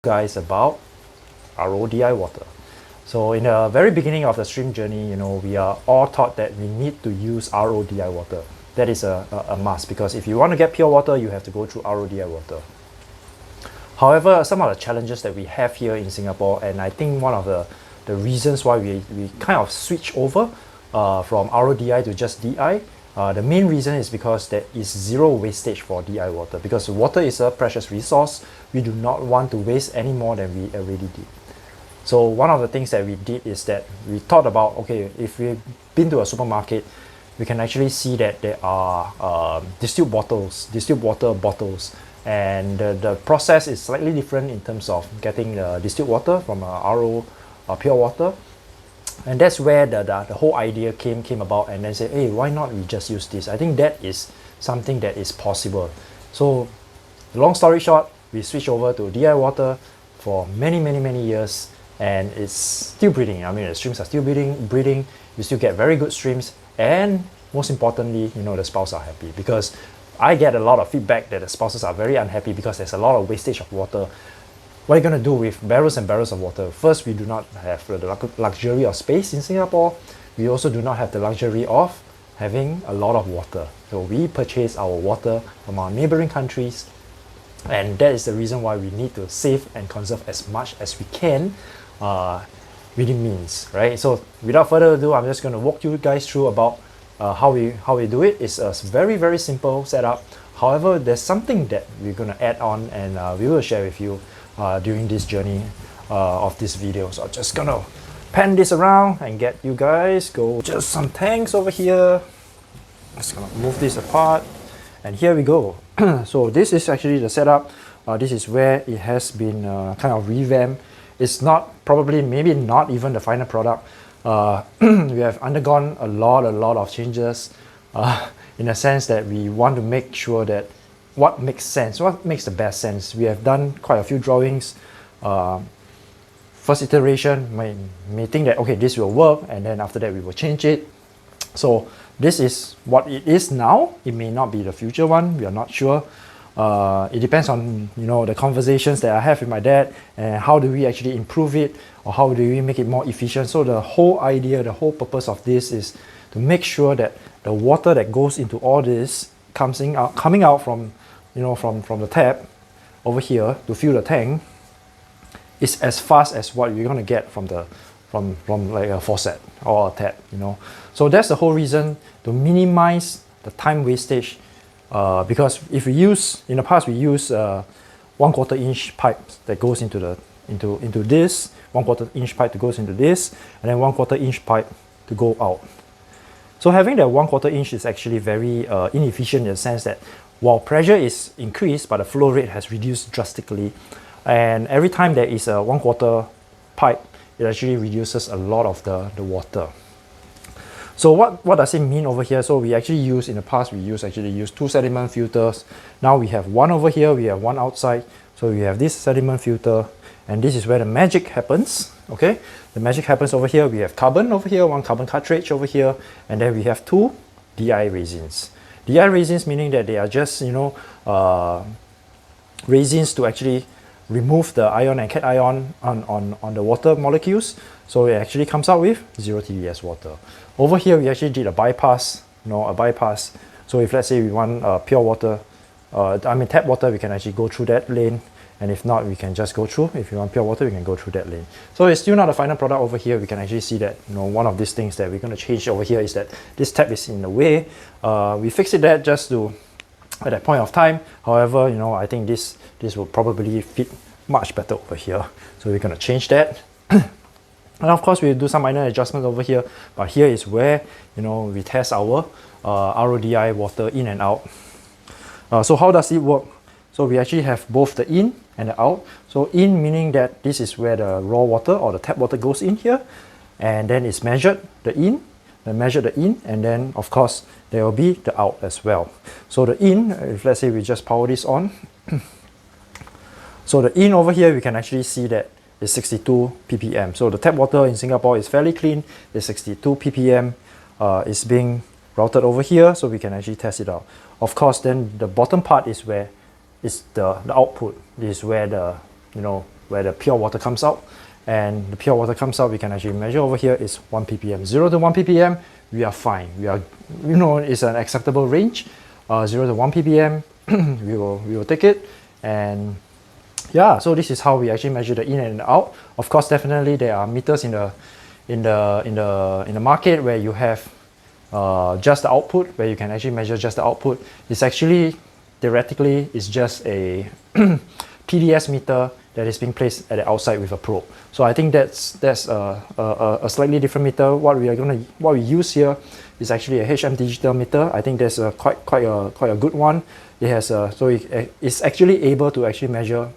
guys about RODI water. So in the very beginning of the stream journey, we are all taught that we need to use RODI water. That is a must, because if you want to get pure water, you have to go through RODI water. However, some of the challenges that we have here in Singapore, and I think one of the reasons why we kind of switch over from RODI to just DI, the main reason is because there is zero wastage for DI water. Because water is a precious resource, we do not want to waste any more than we already did. So one of the things that we did is that we thought about, okay, if we've been to a supermarket, we can actually see that there are distilled water bottles, and the process is slightly different in terms of getting the distilled water from RO pure water. And that's where the whole idea came about, and then say, hey, why not we just use this? I think that is something that is possible. So long story short, we switched over to DI water for many years, and it's still breeding. I mean, the streams are still breeding. You still get very good streams, and most importantly, the spouses are happy, because I get a lot of feedback that the spouses are very unhappy because there's a lot of wastage of water. What are you going to do with barrels and barrels of water? First, we do not have the luxury of space in Singapore. We also do not have the luxury of having a lot of water. So we purchase our water from our neighboring countries, and that is the reason why we need to save and conserve as much as we can within means, right? So without further ado, I'm just going to walk you guys through about how we do it. It's a very simple setup. However, there's something that we're going to add on, and we will share with you during this journey of this video. So I'm just gonna pan this around and get you guys go. Just some tanks over here. Just gonna move this apart, and here we go. So this is actually the setup. This is where it has been kind of revamped. It's not maybe not even the final product. We have undergone a lot of changes in a sense that we want to make sure that what makes sense, what makes the best sense. We have done quite a few drawings. First iteration may think that, okay, this will work, and then after that we will change it. So this is what it is now. It may not be the future one, we are not sure. It depends on the conversations that I have with my dad, and how do we actually improve it, or how do we make it more efficient. So the whole idea, the whole purpose of this is to make sure that the water that goes into all this coming out from from the tap over here to fill the tank is as fast as what you're going to get from like a faucet or a tap. So that's the whole reason, to minimize the time wastage. Because if we use, in the past we use 1/4 inch pipe that goes into this, 1/4 inch pipe that goes into this, and then 1/4 inch pipe to go out. So having that 1/4 inch is actually very inefficient, in the sense that while pressure is increased, but the flow rate has reduced drastically. And every time there is a 1/4 pipe, it actually reduces a lot of the water. So what does it mean over here? So we actually use, in the past we actually use 2 sediment filters. Now we have one over here, we have one outside. So we have this sediment filter, and this is where the magic happens. Okay, the magic happens over here. We have carbon over here, one carbon cartridge over here, and then we have 2 DI resins. DI resins meaning that they are just resins to actually remove the ion and cation on the water molecules. So it actually comes out with 0 TDS water. Over here we actually did a bypass. So if let's say we want pure water, tap water, we can actually go through that lane. And if not, we can just go through. If you want pure water, we can go through that lane. So it's still not a final product over here. We can actually see that one of these things that we're going to change over here is that this tap is in the way. We fixed that just at that point of time. However, I think this will probably fit much better over here. So we're going to change that. And of course, we'll do some minor adjustments over here. But here is where we test our RODI water in and out. So how does it work? So we actually have both the in and the out. So in meaning that this is where the raw water or the tap water goes in here, and then it's measured the in, and then of course there will be the out as well. So the in, if let's say we just power this on, so the in over here we can actually see that it's 62 ppm. So the tap water in Singapore is fairly clean. It's 62 ppm. It's being routed over here, so we can actually test it out. Of course, then the bottom part is where is the output. This is where the where the pure water comes out. And the pure water comes out, we can actually measure over here is 1 ppm. 0 to 1 ppm, we are fine. We are, it's an acceptable range. 0 to 1 ppm, we will take it. And yeah, so this is how we actually measure the in and out. Of course, definitely there are meters in the market where you have just the output, where you can actually measure just the output. It's actually theoretically it's just a TDS meter that is being placed at the outside with a probe. So I think that's a slightly different meter. What we use here is actually a HM digital meter. I think that's quite a good one. It has it's actually able to actually measure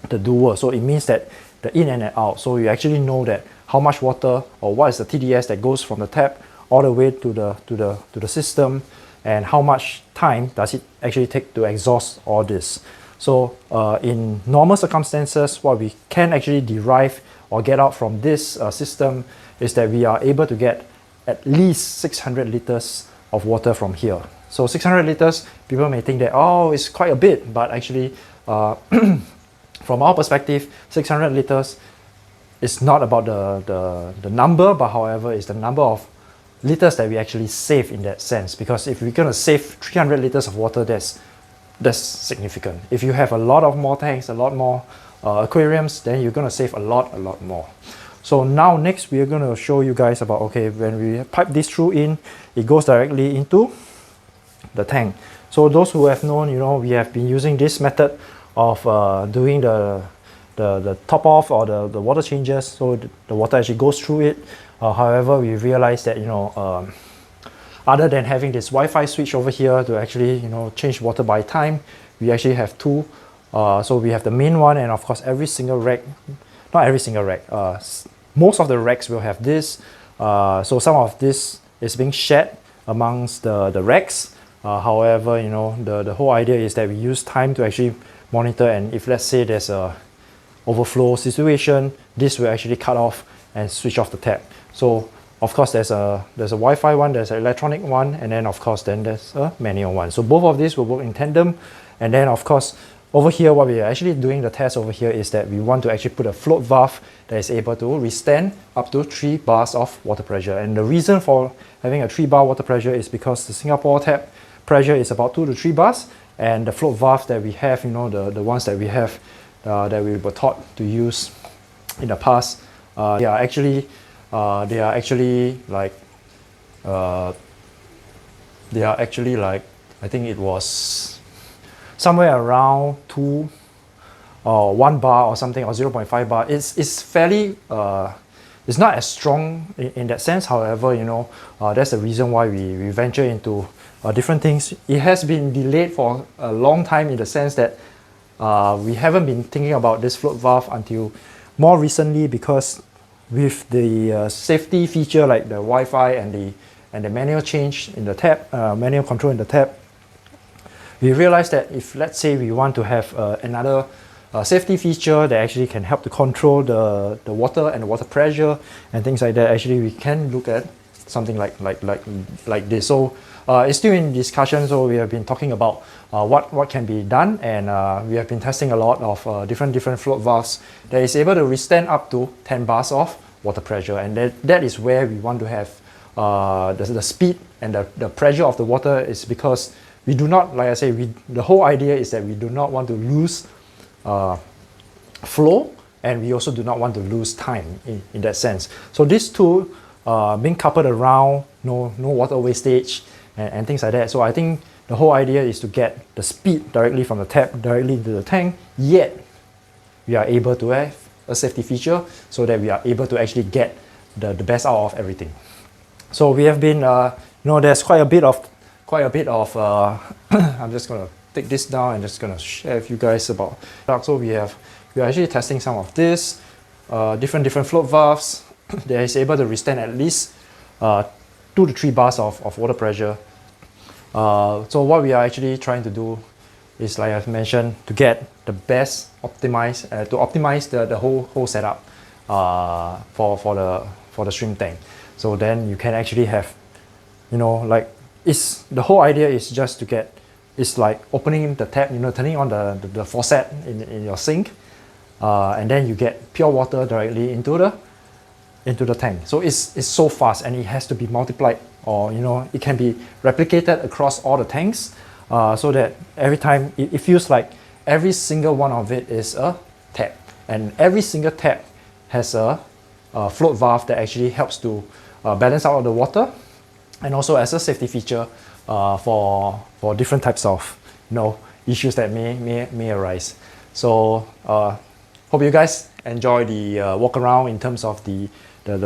the dual. So it means that the in and out. So you actually know that how much water or what is the TDS that goes from the tap all the way to the system, and how much time does it actually take to exhaust all this. So in normal circumstances, what we can actually derive or get out from this system is that we are able to get at least 600 liters of water from here. So 600 liters, people may think that, oh, it's quite a bit, but actually from our perspective, 600 liters is not about the number, but however, it's the number of liters that we actually save in that sense. Because if we're going to save 300 liters of water, that's significant. If you have a lot of more tanks, a lot more aquariums, then you're going to save a lot more. So now next we are going to show you guys about, okay, when we pipe this through in, it goes directly into the tank. So those who have known, we have been using this method of doing the top off or the water changes, so the water actually goes through it. However, we realized that other than having this Wi-Fi switch over here to actually change water by time, we actually have two. So we have the main one, and of course every single rack, not every single rack, most of the racks will have this. So some of this is being shared amongst the racks. However, the whole idea is that we use time to actually monitor, and if let's say there's a overflow situation, this will actually cut off and switch off the tap. So of course there's a Wi-Fi one, there's an electronic one, and then of course then there's a manual one. So both of these will work in tandem. And then of course over here, what we are actually doing the test over here is that we want to actually put a float valve that is able to withstand up to 3 bars of water pressure. And the reason for having a 3 bar water pressure is because the Singapore tap pressure is about 2 to 3 bars, and the float valve that we have, the ones that we have that we were taught to use in the past, they are actually like I think it was somewhere around 2 or 1 bar or something, or 0.5 bar. It's fairly it's not as strong in that sense. However, that's the reason why we venture into different things. It has been delayed for a long time in the sense that we haven't been thinking about this float valve until more recently, because with the safety feature like the Wi-Fi and the manual change in the tap, manual control in the tap, we realized that if let's say we want to have another safety feature that actually can help to control the water and the water pressure and things like that, actually we can look at something like this. So it's still in discussion. So we have been talking about what can be done, and we have been testing a lot of different float valves that is able to withstand up to 10 bars of water pressure, and that is where we want to have the speed and the pressure of the water, is because we do not, like I say, the whole idea is that we do not want to lose flow, and we also do not want to lose time in that sense. So these two being coupled around, no water wastage and things like that. So I think the whole idea is to get the speed directly from the tap directly into the tank, yet we are able to have a safety feature so that we are able to actually get the best out of everything. So we have been, there's quite a bit of I'm just going to take this down and just going to share with you guys about. So we are actually testing some of this, different float valves that is able to withstand at least 2 to 3 bars of water pressure. So what we are actually trying to do is, like I've mentioned, to get the best optimize the whole setup for the stream tank. So then you can actually have, the whole idea is just to get, it's like opening the tap, turning on the faucet in your sink. and then you get pure water directly into the tank. So it's so fast, and it has to be multiplied, or it can be replicated across all the tanks, so that every time it feels like every single one of it is a tap, and every single tap has a float valve that actually helps to balance out the water, and also as a safety feature for different types of issues that may arise. So hope you guys enjoy the walk around in terms of the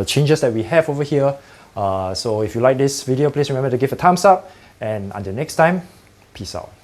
changes that we have over here. So if you like this video, please remember to give a thumbs up, and until next time, peace out.